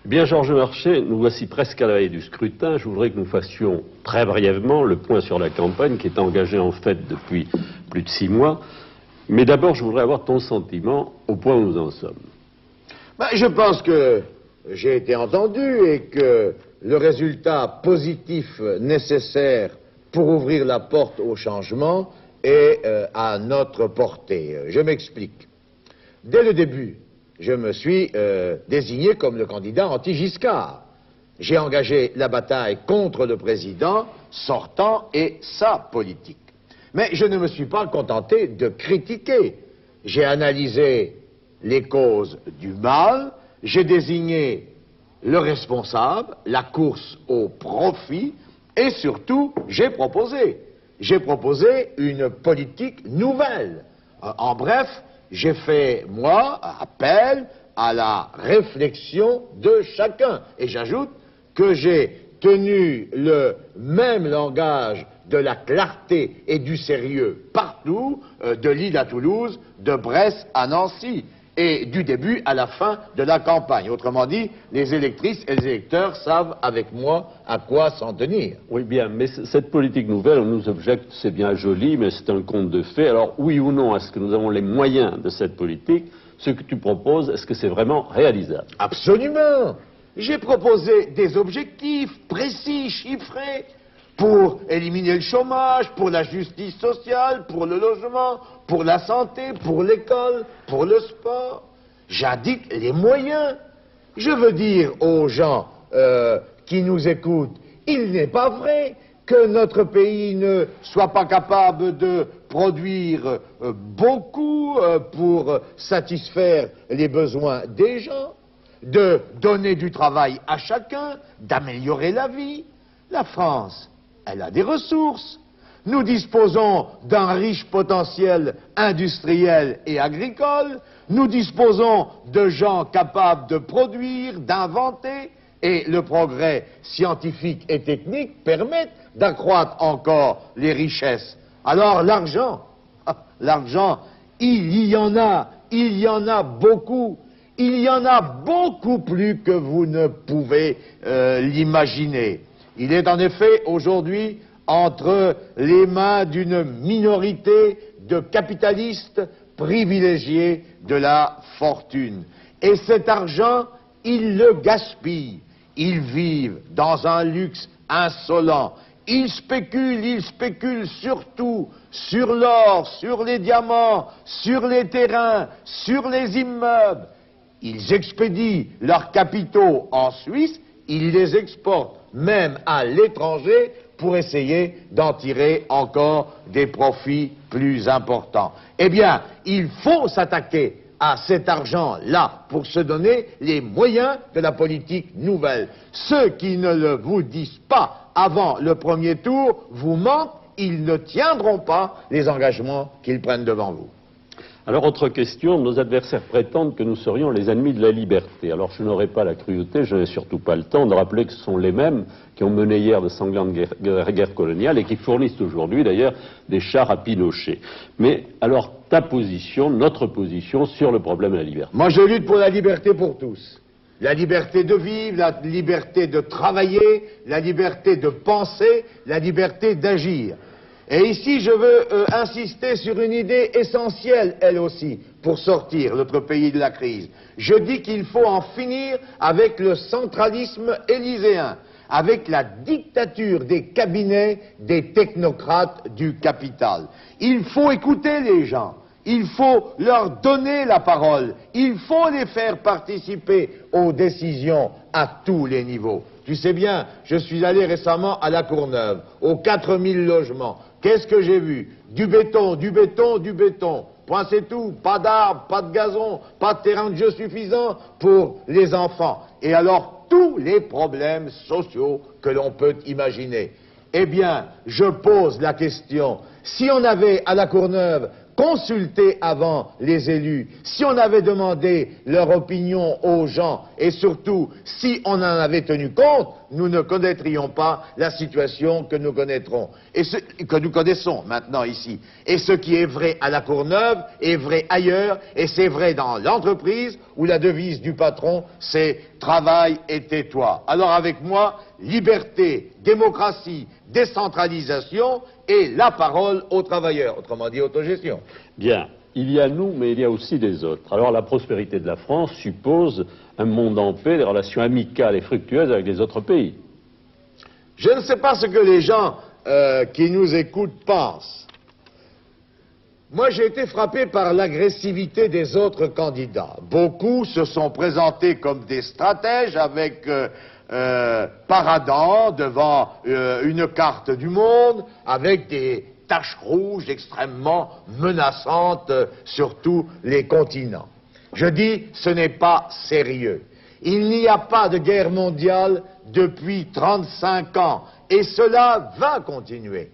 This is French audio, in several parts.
Bien, Georges Marchais, nous voici presque à la veille du scrutin. Je voudrais que nous fassions très brièvement le point sur la campagne qui est engagée en fait depuis plus de 6 mois. Mais d'abord, je voudrais avoir ton sentiment au point où nous en sommes. Je pense que j'ai été entendu et que le résultat positif nécessaire pour ouvrir la porte au changement est à notre portée. Je m'explique. Dès le début, je me suis désigné comme le candidat anti-Giscard. J'ai engagé la bataille contre le président sortant et sa politique. Mais je ne me suis pas contenté de critiquer. J'ai analysé les causes du mal, j'ai désigné le responsable, la course au profit, et surtout, j'ai proposé une politique nouvelle. En bref, j'ai fait, moi, appel à la réflexion de chacun. Et j'ajoute que j'ai tenu le même langage de la clarté et du sérieux partout, de Lille à Toulouse, de Brest à Nancy, et du début à la fin de la campagne. Autrement dit, les électrices et les électeurs savent avec moi à quoi s'en tenir. Oui, bien, mais cette politique nouvelle, on nous objecte, c'est bien joli, mais c'est un conte de fées. Alors, oui ou non, est-ce que nous avons les moyens de cette politique? Ce que tu proposes, est-ce que c'est vraiment réalisable? Absolument. J'ai proposé des objectifs précis, chiffrés, pour éliminer le chômage, pour la justice sociale, pour le logement, pour la santé, pour l'école, pour le sport. J'indique les moyens. Je veux dire aux gens qui nous écoutent, il n'est pas vrai que notre pays ne soit pas capable de produire beaucoup pour satisfaire les besoins des gens, de donner du travail à chacun, d'améliorer la vie. La France, elle a des ressources. Nous disposons d'un riche potentiel industriel et agricole. Nous disposons de gens capables de produire, d'inventer. Et le progrès scientifique et technique permet d'accroître encore les richesses. Alors l'argent, il y en a beaucoup. Il y en a beaucoup plus que vous ne pouvez l'imaginer. Il est en effet aujourd'hui entre les mains d'une minorité de capitalistes privilégiés de la fortune. Et cet argent, ils le gaspillent. Ils vivent dans un luxe insolent. Ils spéculent surtout sur l'or, sur les diamants, sur les terrains, sur les immeubles. Ils expédient leurs capitaux en Suisse, ils les exportent même à l'étranger pour essayer d'en tirer encore des profits plus importants. Eh bien, il faut s'attaquer à cet argent-là pour se donner les moyens de la politique nouvelle. Ceux qui ne le vous disent pas avant le premier tour vous mentent, ils ne tiendront pas les engagements qu'ils prennent devant vous. Alors, autre question, nos adversaires prétendent que nous serions les ennemis de la liberté. Alors, je n'aurai pas la cruauté, je n'ai surtout pas le temps de rappeler que ce sont les mêmes qui ont mené hier de sanglantes guerres coloniales et qui fournissent aujourd'hui, d'ailleurs, des chars à Pinochet. Mais, alors, ta position, notre position sur le problème de la liberté? Moi, je lutte pour la liberté pour tous. La liberté de vivre, la liberté de travailler, la liberté de penser, la liberté d'agir. Et ici, je veux insister sur une idée essentielle, elle aussi, pour sortir notre pays de la crise. Je dis qu'il faut en finir avec le centralisme élyséen, avec la dictature des cabinets des technocrates du capital. Il faut écouter les gens, il faut leur donner la parole, il faut les faire participer aux décisions à tous les niveaux. Tu sais bien, je suis allé récemment à La Courneuve, aux 4000 logements. Qu'est-ce que j'ai vu? Du béton, du béton, du béton. Point, c'est tout. Pas d'arbres, pas de gazon, pas de terrain de jeu suffisant pour les enfants. Et alors, tous les problèmes sociaux que l'on peut imaginer. Eh bien, je pose la question. Si on avait à La Courneuve consulté avant les élus, si on avait demandé leur opinion aux gens et surtout si on en avait tenu compte, nous ne connaîtrions pas la situation que nous connaîtrons et que nous connaissons maintenant ici. Et ce qui est vrai à la Courneuve est vrai ailleurs et c'est vrai dans l'entreprise où la devise du patron c'est travail et tais-toi. Alors avec moi, liberté, démocratie, décentralisation et la parole aux travailleurs, autrement dit autogestion. Bien, il y a nous, mais il y a aussi des autres. Alors la prospérité de la France suppose un monde en paix, des relations amicales et fructueuses avec les autres pays. Je ne sais pas ce que les gens qui nous écoutent pensent. Moi, j'ai été frappé par l'agressivité des autres candidats. Beaucoup se sont présentés comme des stratèges avec paradant devant une carte du monde, avec des taches rouges extrêmement menaçantes sur tous les continents. Je dis, ce n'est pas sérieux. Il n'y a pas de guerre mondiale depuis 35 ans, et cela va continuer.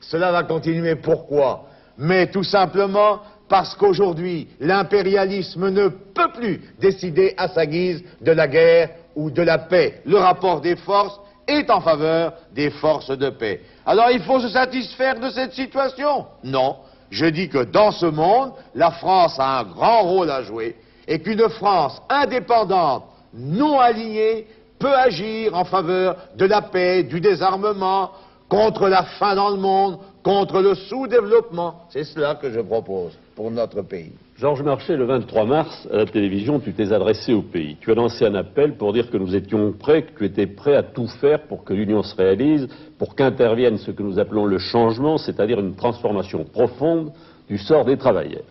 Cela va continuer pourquoi? Mais tout simplement parce qu'aujourd'hui, l'impérialisme ne peut plus décider à sa guise de la guerre ou de la paix. Le rapport des forces est en faveur des forces de paix. Alors il faut se satisfaire de cette situation? Non. Je dis que dans ce monde, la France a un grand rôle à jouer et qu'une France indépendante, non alignée, peut agir en faveur de la paix, du désarmement, contre la faim dans le monde, contre le sous-développement. C'est cela que je propose pour notre pays. Georges Marchais, le 23 mars, à la télévision, tu t'es adressé au pays. Tu as lancé un appel pour dire que nous étions prêts, que tu étais prêt à tout faire pour que l'Union se réalise, pour qu'intervienne ce que nous appelons le changement, c'est-à-dire une transformation profonde du sort des travailleurs.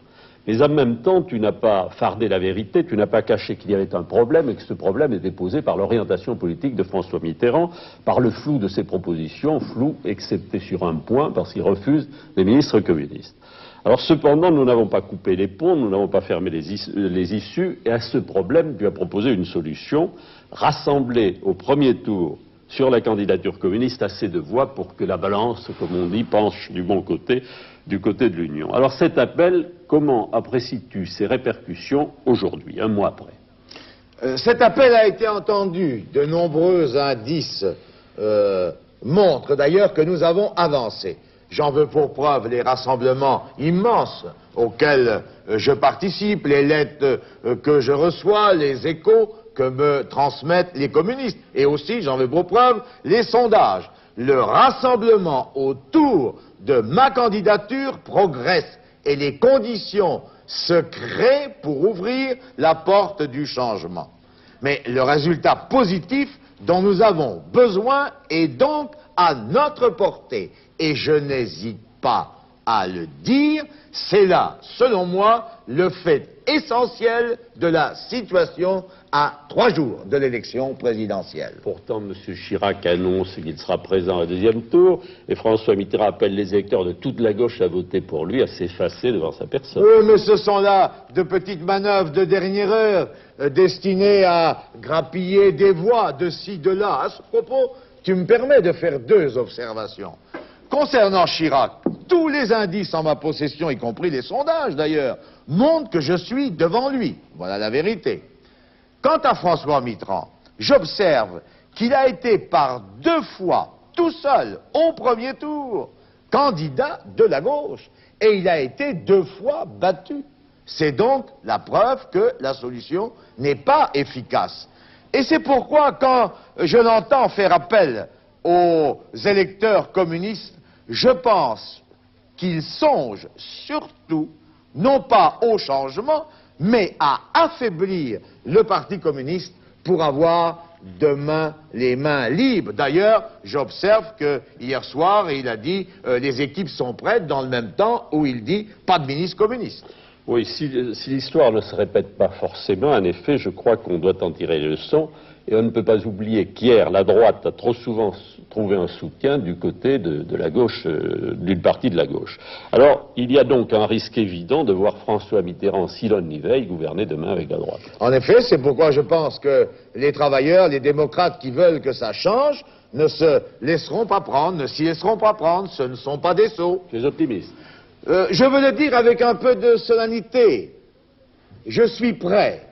Mais en même temps, tu n'as pas fardé la vérité, tu n'as pas caché qu'il y avait un problème et que ce problème était posé par l'orientation politique de François Mitterrand, par le flou de ses propositions, flou excepté sur un point, parce qu'il refuse les ministres communistes. Alors cependant, nous n'avons pas coupé les ponts, nous n'avons pas fermé les issues, et à ce problème, tu as proposé une solution, rassembler au premier tour sur la candidature communiste assez de voix pour que la balance, comme on dit, penche du bon côté, du côté de l'Union. Alors cet appel, comment apprécies-tu ses répercussions aujourd'hui, un mois après? Cet appel a été entendu. De nombreux indices montrent d'ailleurs que nous avons avancé. J'en veux pour preuve les rassemblements immenses auxquels je participe, les lettres que je reçois, les échos que me transmettent les communistes. Et aussi, j'en veux pour preuve, les sondages. Le rassemblement autour de ma candidature progresse et les conditions se créent pour ouvrir la porte du changement. Mais le résultat positif dont nous avons besoin est donc à notre portée. Et je n'hésite pas à le dire, c'est là, selon moi, le fait essentiel de la situation à 3 jours de l'élection présidentielle. Pourtant, M. Chirac annonce qu'il sera présent au deuxième tour, et François Mitterrand appelle les électeurs de toute la gauche à voter pour lui, à s'effacer devant sa personne. Oui, mais ce sont là de petites manœuvres de dernière heure, destinées à grappiller des voix de ci, de là. À ce propos, tu me permets de faire 2 observations. Concernant Chirac, tous les indices en ma possession, y compris les sondages d'ailleurs, montrent que je suis devant lui. Voilà la vérité. Quant à François Mitterrand, j'observe qu'il a été par 2 fois, tout seul, au premier tour, candidat de la gauche. Et il a été 2 fois battu. C'est donc la preuve que la solution n'est pas efficace. Et c'est pourquoi, quand je l'entends faire appel aux électeurs communistes, je pense qu'ils songent surtout, non pas au changement, mais à affaiblir le Parti communiste pour avoir demain les mains libres. D'ailleurs, j'observe que hier soir, il a dit les équipes sont prêtes, dans le même temps où il dit pas de ministre communiste. Oui, si l'histoire ne se répète pas forcément, en effet, je crois qu'on doit en tirer les leçons. Et on ne peut pas oublier qu'hier, la droite a trop souvent trouvé un soutien du côté de la gauche, d'une partie de la gauche. Alors, il y a donc un risque évident de voir François Mitterrand, s'il en y veille, gouverner demain avec la droite. En effet, c'est pourquoi je pense que les travailleurs, les démocrates qui veulent que ça change, ne se laisseront pas prendre, ne s'y laisseront pas prendre, ce ne sont pas des sots. Les optimistes. Je veux le dire avec un peu de solennité. Je suis prêt,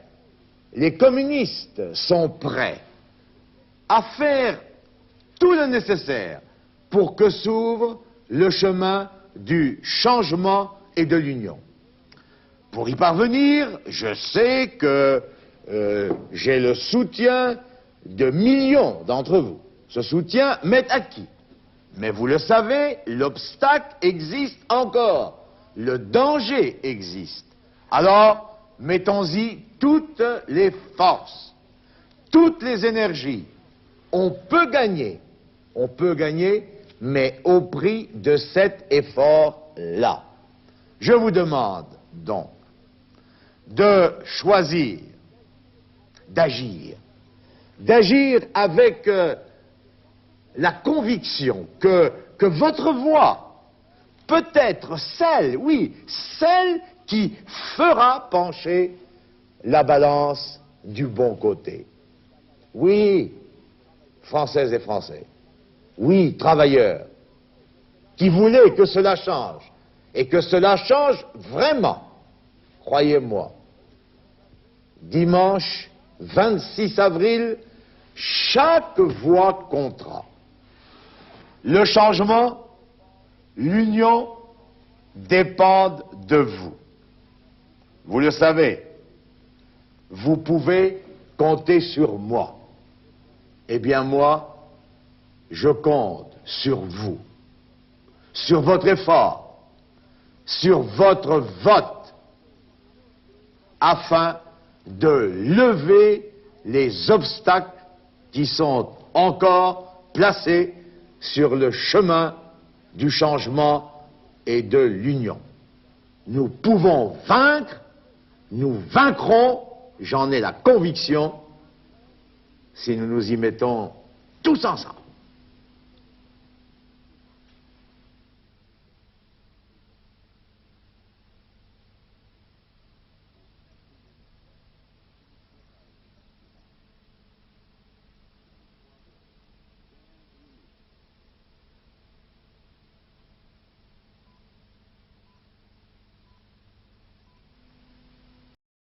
les communistes sont prêts à faire tout le nécessaire pour que s'ouvre le chemin du changement et de l'union. Pour y parvenir, je sais que j'ai le soutien de millions d'entre vous. Ce soutien m'est acquis. Mais vous le savez, l'obstacle existe encore. Le danger existe. Alors, mettons-y toutes les forces, toutes les énergies. On peut gagner, mais au prix de cet effort-là. Je vous demande donc de choisir, d'agir avec la conviction que votre voix peut être celle, oui, celle qui fera pencher la balance du bon côté. Oui, Françaises et Français, oui, travailleurs, qui voulaient que cela change, et que cela change vraiment, croyez-moi. Dimanche 26 avril, chaque voix comptera. Le changement, l'union dépendent de vous. Vous le savez, vous pouvez compter sur moi. Eh bien moi, je compte sur vous, sur votre effort, sur votre vote, afin de lever les obstacles qui sont encore placés sur le chemin du changement et de l'union. Nous pouvons vaincre, nous vaincrons, j'en ai la conviction, si nous nous y mettons tous ensemble.